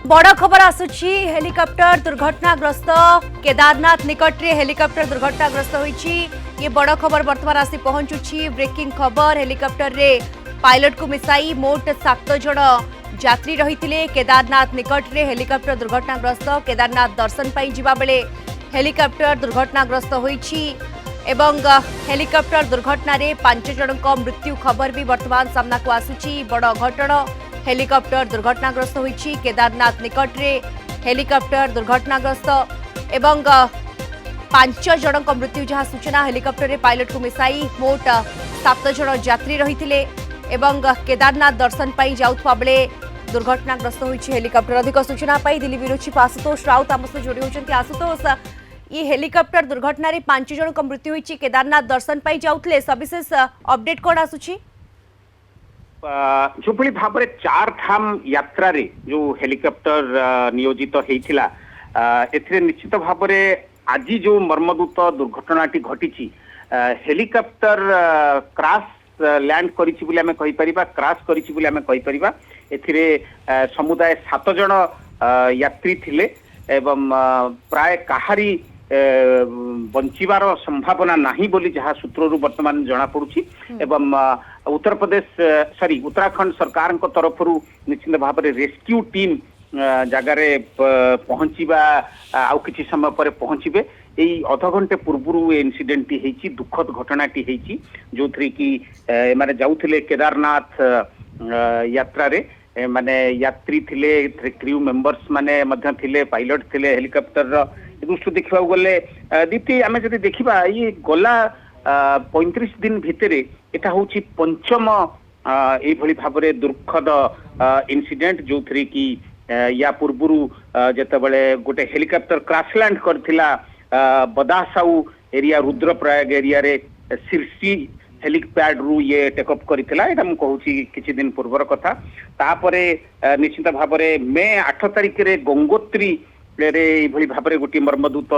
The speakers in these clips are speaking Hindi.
बड़ खबर आसुची हेलिकॉप्टर दुर्घटनाग्रस्त केदारनाथ निकट रे हेलिकॉप्टर दुर्घटनाग्रस्त होईची। ये बड़ खबर वर्तमान आसी पहुंचुची। ब्रेकिंग खबर हेलिकॉप्टर रे पायलट को मिसाई मोट 7 जन यात्री रहिथिले। केदारनाथ निकट रे हेलिकॉप्टर दुर्घटनाग्रस्त केदारनाथ दर्शन पाई जिबा बेले हेलिकॉप्टर दुर्घटनाग्रस्त होईची एवं हेलिकॉप्टर दुर्घटना रे 5 जनक मृत्यु खबर भी वर्तमान सामना को आसुची। बड़ घटना हेलिकॉप्टर दुर्घटनाग्रस्त होईची। केदारनाथ निकट रे हेलिकॉप्टर दुर्घटनाग्रस्त एवं 5 जनक मृत्यु जहाँ सूचना। हेलिकॉप्टर रे पायलट को मिसाई मोट 7 जन यात्री रहिथिले एवं केदारनाथ दर्शन पाई जाउथवा बेले दुर्घटनाग्रस्त होईची हेलिकॉप्टर। अधिक सूचना पाई दिल्ली ब्यूरो चीफ आशुतोष राउत आम सह जोड़ी होचंती। आशुतोष, ये हेलिकॉप्टर दुर्घटना रे 5 जनक मृत्यु होईची, केदारनाथ दर्शन पाई जाउथले, सविशेष अपडेट कोन आसुची? जो भली भाव चार धाम यात्रा रे जो हेलिकॉप्टर नियोजित होइथिला एथिरे निश्चित भाव आज जो मर्मदूत दुर्घटनाटी घटी हेलिकॉप्टर क्राश लैंड करिछि बोली आमे कहि परिबा, क्राश करिछि बोली आमे कहि परिबा। एथिरे समुदाय 7 जन यात्री थिले एवं प्राय काहारी बंचिबार संभावना नहीं बोली जहाँ सूत्रु वर्तमान जना पड़ुछि। एवं उत्तर प्रदेश उत्तराखंड सरकार तरफ निश्चित भाव रेस्क्यू टीम जगार पहुँचवा आउ किछि समय पर पहुँचे। यही अध घंटे पूर्व इनसीडेंट होती दुखद घटनाटी होती जो थी कि माने जाउथिले केदारनाथ यात्रा रे माने यात्री थिले, क्रू मेंबर्स माने मध्य थिले, पायलट थिले हेलिकॉप्टर दृष्टि देखा गले दीप्ति आम जब देखा ये गला 35 दिन भितर एटा हूँ पंचम ये भाव दुर्खद इनसीडेंट जो थी कि या पूर्व जितेबाला गोटे हेलिकॉप्टर क्रैशलैंड करथिला बदासाउ एरिया रुद्रप्रयाग एरिया रे सिरसी हेलिपैड रु ये टेकअप करथिला। एटा मु कहूची किछि दिन पूर्वर कथा। तापरे निश्चित भाव मे 8 तारिख रे गंगोत्री रे भली भाव गोटे मर्मदूत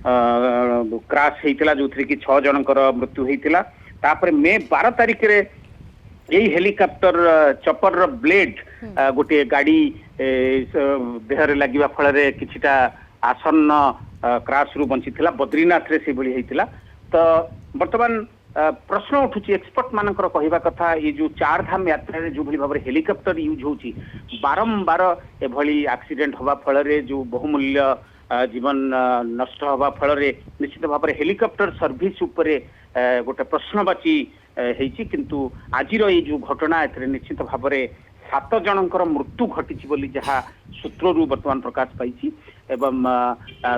क्राश होइतिला जो थी कि 6 जनकर मृत्यु होइतिला। तापरे मे 12 तारिख रे यही हेलिकॉप्टर चपर ब्लेड गोटे गाड़ी देहरे लगिबा फल रे किछिटा आसन्न क्राश रु बंची थिला। बद्रीनाथ रे से भली होइतिला। तो वर्तमान प्रश्न उठुची एक्सपर्ट मानकर कहवा कथा ये जो 4 धाम यात्रा रे जो भली भाव हेलिकॉप्टर यूज होची बारंबार एभली एक्सीडेंट हवा फल रे जो बहुमूल्य जीवन नष्ट हवा फल रे निश्चित भाव हेलिकॉप्टर सर्विस उपरे गोटे प्रश्नवाची हेची। किंतु आजिर ये जो घटना एथरे निश्चित भाव 7 जनकर मृत्यु घटी बोली जहाँ सूत्रु वर्तमान प्रकाश पाई। एवं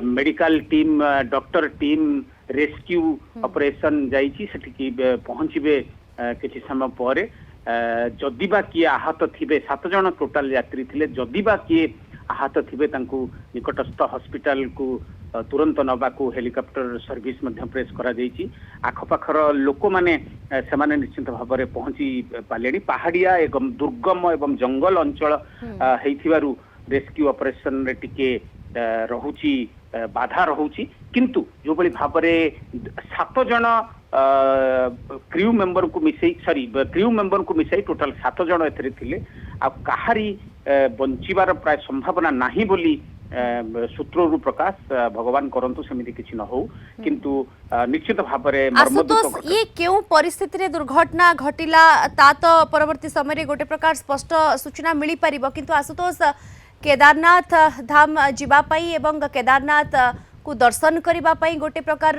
medical team, doctor team, rescue operation जाइछि सेठी पहुँचे किछि समय पर जदिबा किए आहत थिबे 7 जन टोटाल यात्री थिले, जदिबा किए आहत थिबे तांकु निकटस्थ हॉस्पिटल को तुरंत नबा को हेलिकॉप्टर सर्विस मध्य प्रेस करा जाइछि। आखपाखर लोक माने से माने निश्चित भाव में पहुंची पालेनी। पहाड़िया एवं दुर्गम एवं जंगल अंचल हेइथिबारु रेस्क्यू ऑपरेशन रे टिके रहुची बाधा रहुची। किंतु जो बड़ी भाव 7 जन क्रू मेंबर को मिसाई टोटाल 7 जन एथरे थिले। आ काहारी बंचिबार प्राय संभावना नहीं बोली सूत्रु प्रकाश भगवान करंतु सेमिति किछि न हो। किंतु निश्चित भाव आशुतोष ये क्यों परिस्थिति रे दुर्घटना घटिला ता तो परवर्ती समय रे गोटे प्रकार स्पष्ट सूचना मिली परिबो। किंतु आशुतोष केदारनाथ धाम जीवा पाई एवं केदारनाथ को दर्शन करिबा पाई गोटे प्रकार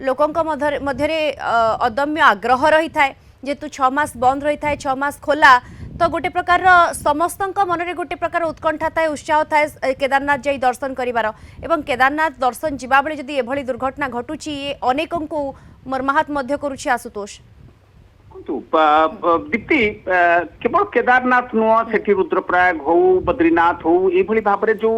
लोकंक मध्यरे अदम्य आग्रह रही थाए जेतु 6 मास बंद रही थाए 6 मास खोला तो गोटे प्रकार समस्तंक मनरे गोटे प्रकार उत्कंठा थाए, उत्साह थाए केदारनाथ जाई दर्शन करिवार। एवं केदारनाथ दर्शन जीवा बेले जदि एभली दुर्घटना घटुची ये अनेकंकु मर्माहत मध्य करूची। आशुतोष दीप्ति केवल केदारनाथ नुह सेठी रुद्रप्रयाग हो, बद्रीनाथ हो, ये भाव जो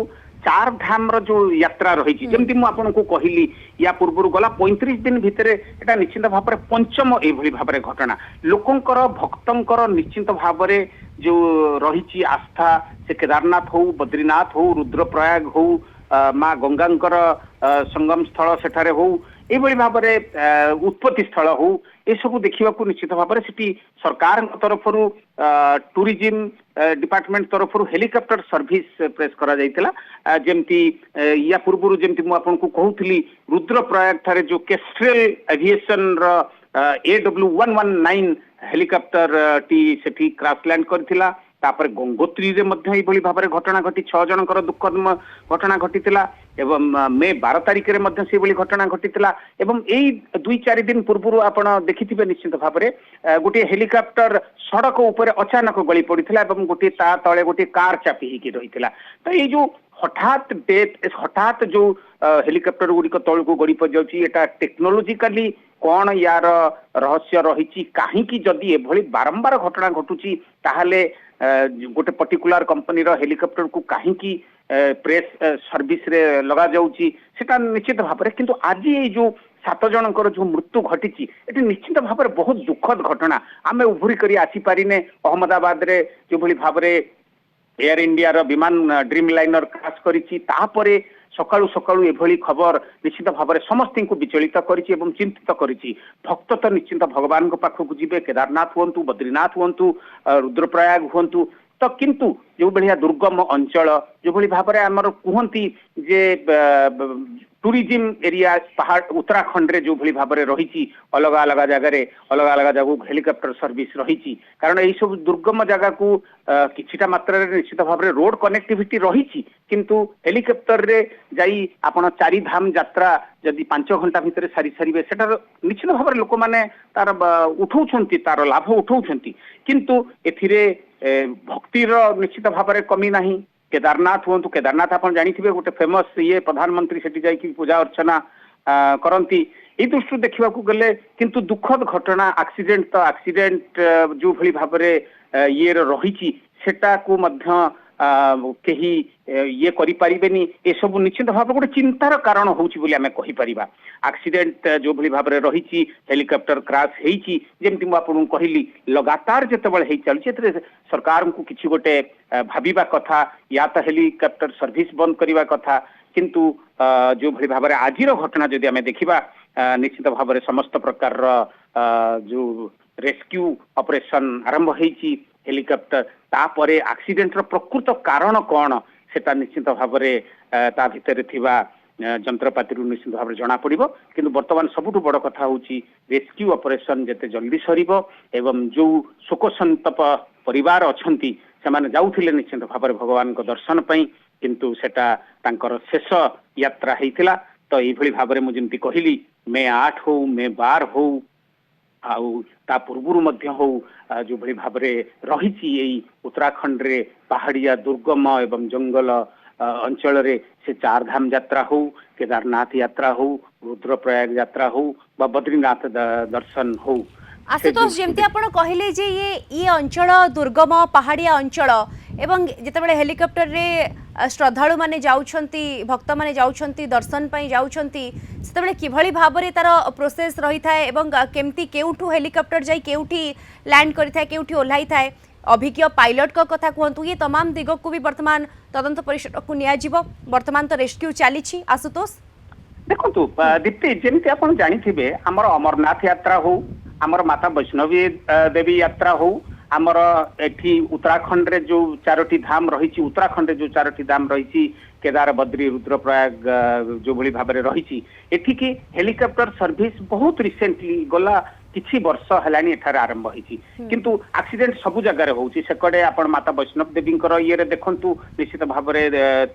4 धाम जो यात्रा रही जमती मुझे कहली या पूर्व गला 35 दिन भितर एटा निश्चित भाव पंचम ये भाव घटना। लोकंकर भक्तंकर निश्चित भाव जो रही आस्था से केदारनाथ हो, बद्रीनाथ हो, रुद्रप्रयाग हो, माँ गंगांकर संगम स्थल सेठारे हो, এইভাবে ভাবে উৎপত্তি স্থল হো এসবু দেখা নিশ্চিত ভাবে সেটি সরকার তরফর tourism department তরফর helicopter service press করা যাইতিলা যেমতি ইয়া পূর্বরু যেমতি মু আপনাଙ୍କୁ কହୁଥିଲି ରୁଦ୍ରପ୍ରୟାଗ ଠାରେ जो କେଷ୍ଟ୍ରେଲ ଏଭିଏସନ ର AW119 ହେଲିକପ୍ଟର ଟି ସେଠି କ୍ରାଶ ଲ୍ୟାଣ୍ଡ କରିଥିଲା ତାପରେ ଗଙ୍ଗୋତ୍ରୀରେ ମଧ୍ୟ ଏଇଭଳି ଭାବରେ ଘଟଣା ଘଟି 6 ଜଣଙ୍କର ଦୁଃଖଦ ଘଟଣା ଘଟିଥିଲା ଏବଂ ମେ 12 ତାରିଖରେ ମଧ୍ୟ ସେଭଳି ଘଟଣା ଘଟିଥିଲା ଏବଂ ଏଇ 2-4 ଦିନ ପୂର୍ବରୁ ଆପଣ ଦେଖିଥିବେ ନିଶ୍ଚିତ ଭାବରେ ଗୋଟିଏ ହେଲିକପ୍ଟର ସଡ଼କ ଉପରେ ଅଚାନକ ଗଳି ପଡ଼ିଥିଲା ଏବଂ ଗୋଟିଏ ତା ତଳେ ଗୋଟିଏ କାର ଚାପି ହେଇକି ରହିଥିଲା ତ ଏଇ ଯୋଉ ହଠାତ୍ ଯୋଉ ହେଲିକପ୍ଟର ଗୁଡିକ ତଳକୁ ଗଡ଼ି ପଡ଼ିଯାଉଛି ଏଟା ଟେକ୍ନୋଲୋଜିକାଲି କଣ ୟାର ରହସ୍ୟ ରହିଛି କାହିଁକି ଯଦି ଏଭଳି ବାରମ୍ବାର ଘଟଣା ଘଟୁଛି ତାହେଲେ ଗୋଟେ ପର୍ଟିକୁଲାର କମ୍ପାନୀର ହେଲିକପ୍ଟରକୁ କାହିଁକି ପ୍ରେସ୍ ସର୍ଭିସରେ ଲଗାଯାଉଛି ସେଟା ନିଶ୍ଚିତ ଭାବରେ କିନ୍ତୁ ଆଜି ଏଇ ଯୋଉ 7 ଜଣଙ୍କର ଯୋଉ ମୃତ୍ୟୁ ଘଟିଛି ଏଠି ନିଶ୍ଚିତ ଭାବରେ ବହୁତ ଦୁଃଖଦ ଘଟଣା ଆମେ ଉଭୁରି କରି ଆସିପାରିନେ ଅହମ୍ମଦାବାଦରେ ଯୋଉଭଳି ଭାବରେ ଏୟାର ଇଣ୍ଡିଆର ବିମାନ ଡ୍ରିମ ଲାଇନର କ୍ରାଶ କରିଛି ତାପରେ ସକାଳୁ ସକାଳୁ ଏଭଳି ଖବର ନିଶ୍ଚିତ ଭାବରେ ସମସ୍ତଙ୍କୁ ବିଚଳିତ କରିଛି ଏବଂ ଚିନ୍ତିତ କରିଛି ଭକ୍ତ ତ ନିଶ୍ଚିତ ଭଗବାନଙ୍କ ପାଖକୁ ଯିବେ କେଦାରନାଥ ହୁଅନ୍ତୁ ବଦ୍ରୀନାଥ ହୁଅନ୍ତୁ ରୁଦ୍ରପ୍ରୟାଗ ହୁଅନ୍ତୁ ତ କିନ୍ତୁ ଯୋଉ ଭଳିଆ ଦୁର୍ଗମ ଅଞ୍ଚଳ ଯୋଉଭଳି ଭାବରେ ଆମର କୁହନ୍ତି ଯେ ଟୁରିଜିମ ଏରିଆ ପାହାଡ଼ ଉତ୍ତରାଖଣ୍ଡରେ ଯୋଉଭଳି ଭାବରେ ରହିଛି ଅଲଗା ଅଲଗା ଜାଗାରେ ଅଲଗା ଅଲଗା ଜାଗାକୁ ହେଲିକପ୍ଟର ସର୍ଭିସ ରହିଛି କାରଣ ଏଇ ସବୁ ଦୁର୍ଗମ ଜାଗାକୁ କିଛିଟା ମାତ୍ରାରେ ନିଶ୍ଚିତ ଭାବରେ ରୋଡ କନେକ୍ଟିଭିଟି ରହିଛି କିନ୍ତୁ ହେଲିକପ୍ଟରରେ ଯାଇ ଆପଣ 4 ଧାମ ଯାତ୍ରା ଯଦି 5 ଘଣ୍ଟା ଭିତରେ ସାରିବେ ସେଟାର ନିଶ୍ଚିତ ଭାବରେ ଲୋକମାନେ ତାର ଉଠଉଛନ୍ତି ତାର ଲାଭ ଉଠଉଛନ୍ତି କିନ୍ତୁ ଏଥିରେ ଭକ୍ତିର ନିଶ୍ଚିତ ଭାବରେ କମି ନାହିଁ केदारनाथ हुंतु केदारनाथ आप जानिथिबे गोटे फेमस ये प्रधानमंत्री सेठी जाई पूजा अर्चना करंती ए दृष्टि देखा गले किंतु दुखद घटना एक्सीडेंट तो एक्सीडेंट जो भली भाबरे ये रही सेटा को मध्य केही ये करि परिबेनी ए सब निश्चित भाव गोटे चिंतार कारण होउची बोली आमे कहि परिबा एक्सीडेंट जो भली भाबरे रही हेलिकॉप्टर क्रैश हेची जेमति मु आपन कहिली लगातार जेतेबेले हेई चलछि एतरे सरकार को किछि गोटे भाबिबा कथा या तो हेलिकॉप्टर सर्विस बंद करिबा कथा किंतु जो भली भाबरे आजिर घटना जदि आमे देखिबा निश्चित भाबरे समस्त प्रकार जो रेस्क्यू ऑपरेशन आरंभ हेची हेलिकॉप्टर तापरे एक्सीडेंट रो प्रकृत कारण कौन सेटा निश्चित भाबरे ता भितरे थिबा जंत्रपाति निश्चित भाव जना पड़ो किंतु वर्तमान सबुठ बड़ कथा होची रेस्क्यू ऑपरेशन जते जल्दी सरीबो एवं जो शोक संतप परिवार अछंती सेमाने जाउथिले निश्चित भाव भगवान को दर्शन पई किंतु सेटा तांकर शेष यात्रा हेतिला तो एभली भाबरे मु जेमति कहिली मे 8 हो मे 12 हो आउ ता पूर्वरु मध्य हो जो भली भाबरे रहिछि एई उत्तराखंड रे पहाड़िया दुर्गम एवं जंगल अंचल रे से 4 धाम यात्रा हो केदारनाथ यात्रा हो रुद्रप्रयाग यात्रा हो बा बद्रीनाथ दर्शन हो आशुतोष जेमती आपण कहले जे ये अंचल दुर्गम पहाड़िया अंचल एवं जेतेबेले हेलिकॉप्टर रे श्रद्धालु माने जाउछंती भक्त माने जाउछंती दर्शन पई जाउछंती सेतेबेले किभली भाबरे तार प्रोसेस रही थाए एवं केमती केउठू हेलिकॉप्टर जाई केउठी लैंड करि थाए केउठी ओल्हाई थाए अभिज्ञ पायलट को कथा कहतु ये तमाम दिग को भी वर्तमान तदंत परिषद को निया जीवो वर्तमान तो रेस्क्यू चली आशुतोष देखंतु दीप्ति जेमती आपण जानिथिबे हमर अमरनाथ यात्रा हो हमर माता वैष्णवी देवी यात्रा हो आमर एठी उत्तराखंड रे जो 4टी धाम रही उत्तराखंड रे जो 4टी धाम रही केदार बद्री रुद्रप्रयाग जो भली भाबरे रही एठी की हेलिकॉप्टर सर्विस बहुत रिसेंटली गला किछि वर्ष हेलानी एठार आरंभ होईछि किंतु एक्सीडेंट सबु जगह होउछि सेकड़े आपण माता वैष्णव देवींकर ये देखंतु निश्चित भाबरे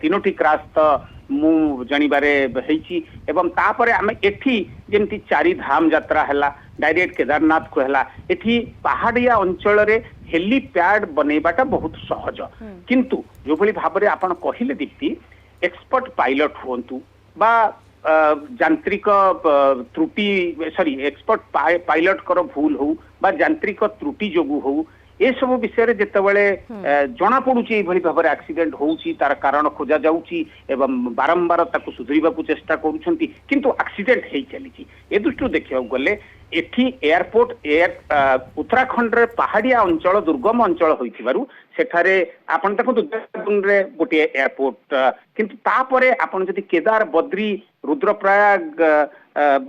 3टी क्रैश तो मु जणिबारे हेछि एवं तापरे आमे एठी जेमति 4 धाम यात्रा हैला डायरेक्ट केदारनाथ को हैला एठी पहाड़िया अंचल रे हेलीपैड बनेबाटा बहुत सहज किंतु जो भली भाबरे आपण कहिले दीप्ति एक्सपर्ट पायलट होंतु बा यांत्रिक त्रुटि सॉरी एक्सपर्ट पायलट कर भूल हो बा यांत्रिक त्रुटि जोगु हो ए सब विषय रे जेतेबेले जना पडुची भली भाबरे एक्सीडेंट होउची तार कारण खोजा जाउची एवं बारंबार ताकु सुधरिबा को चेष्टा करूछंती किंतु एक्सीडेंट हेई चलीची ए दृष्टि देखियो गले एठी एयरपोर्ट उत्तराखंड रे पहाड़िया अंचल दुर्गम अंचल होइथिबारु सेठारे आपण देखंतु देहरादून रे गोटे एयरपोर्ट किंतु तापरे आपण जदि केदार बद्री रुद्रप्रयाग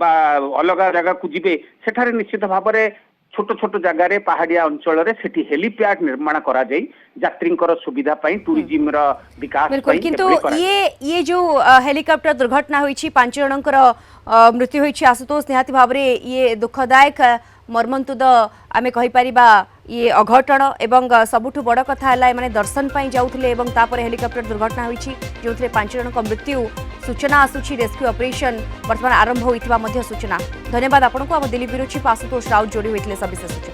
बा अलग जगह को जिबे सेठारे निश्चित भाबरे छोट छोट जगार पहाड़िया अंचल सेठी हेलीपैड निर्माण करा जाई यात्रींकर सुविधा पई टूरिज्म रो विकास बिल्कुल पई किंतु एपरि करा ये जो हेलिकॉप्टर दुर्घटना होईची 5 जनकर मृत्यु होईची आशुतोष निहाती भाबरे ये दुखदायक मर्मन्तुद आमे कहि परिबा ये अघटन एवं सबुठु बड़ कथा है माने दर्शन पाई जाउथले एवं तापर हेलिकॉप्टर दुर्घटना होईची जोथले 5 जनक मृत्यु सूचना आसुची रेस्क्यू ऑपरेशन वर्तमान आरंभ होइतिबा मध्य सूचना धन्यवाद आपनको अब दिल्ली ब्यूरो चीफ आशुतोष राउत जोड़ी होइतले सविशेष सूचना।